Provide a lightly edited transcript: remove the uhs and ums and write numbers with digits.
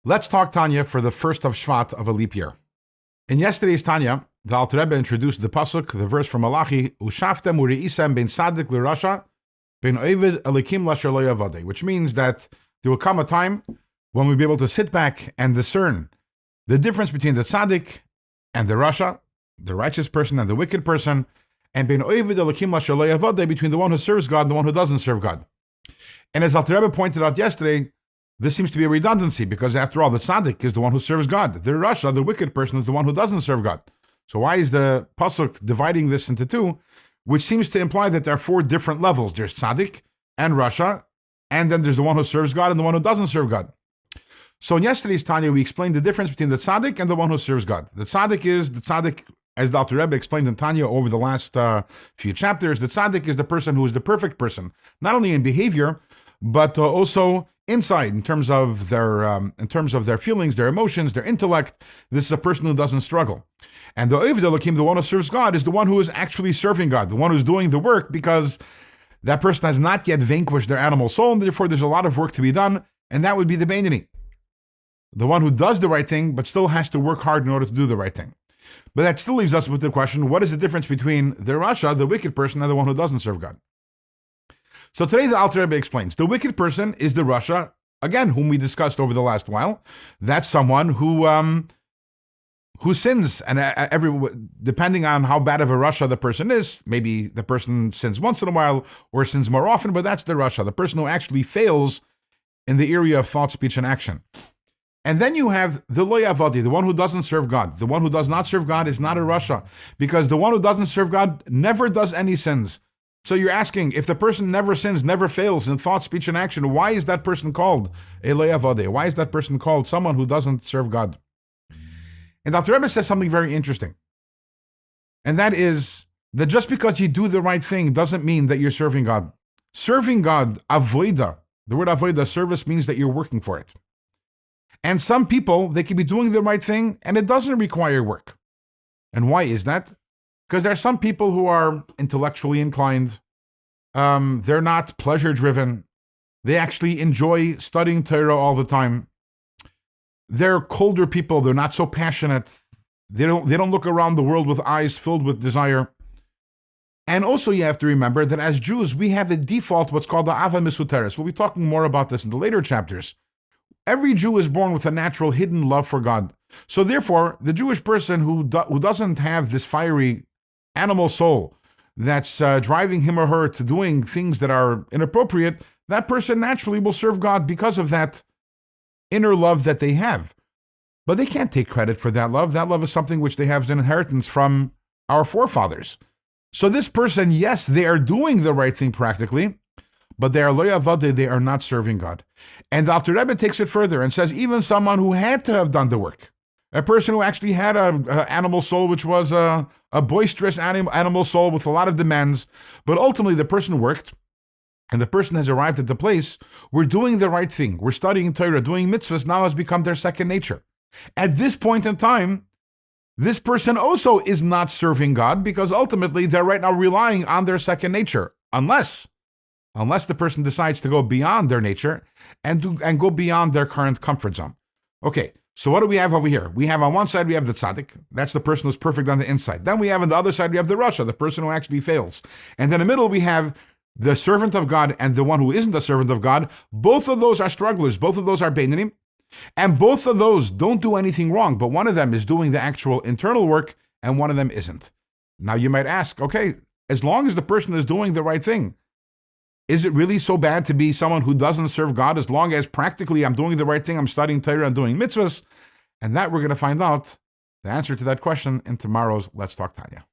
Let's talk Tanya for the first of Shevat of a leap year. In yesterday's Tanya, the Alter Rebbe introduced the pasuk, the verse from Malachi, "Ushaftem ureisem ben sadik l'rasha ben ovid elikim lasher lo yavadeh," which means that there will come a time when we'll be able to sit back and discern the difference between the tzaddik and the rasha, the righteous person and the wicked person, and ben ovid elikim lasher lo yavadeh, between the one who serves God and the one who doesn't serve God. And as Alter Rebbe pointed out yesterday, this seems to be a redundancy, because after all, the tzaddik is the one who serves God. The rasha, the wicked person, is the one who doesn't serve God. So why is the pasuk dividing this into two, which seems to imply that there are four different levels? There's tzaddik and rasha, and then there's the one who serves God and the one who doesn't serve God. So in yesterday's Tanya, we explained the difference between the tzaddik and the one who serves God. The tzaddik, as the Alter Rebbe explained in Tanya over the last few chapters, the tzaddik is the person who is the perfect person, not only in behavior, but also inside, in terms of their feelings, their emotions, their intellect. This is a person who doesn't struggle. And the Oived Elokim, the one who serves God, is the one who is actually serving God, the one who's doing the work, because that person has not yet vanquished their animal soul, and therefore there's a lot of work to be done, and that would be the Beinoni, the one who does the right thing, but still has to work hard in order to do the right thing. But that still leaves us with the question, what is the difference between the rasha, the wicked person, and the one who doesn't serve God? So today the Alter Rebbe explains, the wicked person is the rasha, again, whom we discussed over the last while. That's someone who sins, and depending on how bad of a rasha the person is, maybe the person sins once in a while or sins more often, but that's the rasha, the person who actually fails in the area of thought, speech, and action. And then you have the lo yavadi, the one who doesn't serve God. The one who does not serve God is not a rasha, because the one who doesn't serve God never does any sins. So you're asking, if the person never sins, never fails in thought, speech, and action, why is that person called a lo yavadi? Why is that person called someone who doesn't serve God? And Dr. Rebbe says something very interesting. And that is that just because you do the right thing doesn't mean that you're serving God. Serving God, avoida, the word avoida, service, means that you're working for it. And some people, they can be doing the right thing and it doesn't require work. And why is that? Because there are some people who are intellectually inclined. They're not pleasure-driven. They actually enjoy studying Torah all the time. They're colder people. They're not so passionate. They don't look around the world with eyes filled with desire. And also you have to remember that as Jews, we have a default, what's called the Ava Misuteres. We'll be talking more about this in the later chapters. Every Jew is born with a natural hidden love for God. So therefore, the Jewish person who doesn't have this fiery animal soul that's driving him or her to doing things that are inappropriate, that person naturally will serve God because of that inner love that they have. But they can't take credit for that love. That love is something which they have as an inheritance from our forefathers. So this person, yes, they are doing the right thing practically, but they are lo yavadeh, they are not serving God. And the Alter Rebbe takes it further and says, even someone who had to have done the work, a person who actually had an animal soul, which was a boisterous animal soul with a lot of demands, but ultimately the person worked, and the person has arrived at the place, we're doing the right thing, we're studying Torah, doing mitzvahs, now has become their second nature. At this point in time, this person also is not serving God, because ultimately they're right now relying on their second nature, unless the person decides to go beyond their nature and go beyond their current comfort zone. Okay, so what do we have over here? We have on one side, we have the tzaddik. That's the person who's perfect on the inside. Then we have on the other side, we have the rasha, the person who actually fails. And in the middle, we have the servant of God and the one who isn't a servant of God. Both of those are strugglers. Both of those are Beinonim. And both of those don't do anything wrong, but one of them is doing the actual internal work and one of them isn't. Now you might ask, okay, as long as the person is doing the right thing, is it really so bad to be someone who doesn't serve God, as long as practically I'm doing the right thing, I'm studying Torah, I'm doing mitzvahs? And that we're going to find out the answer to that question in tomorrow's Let's Talk Tanya.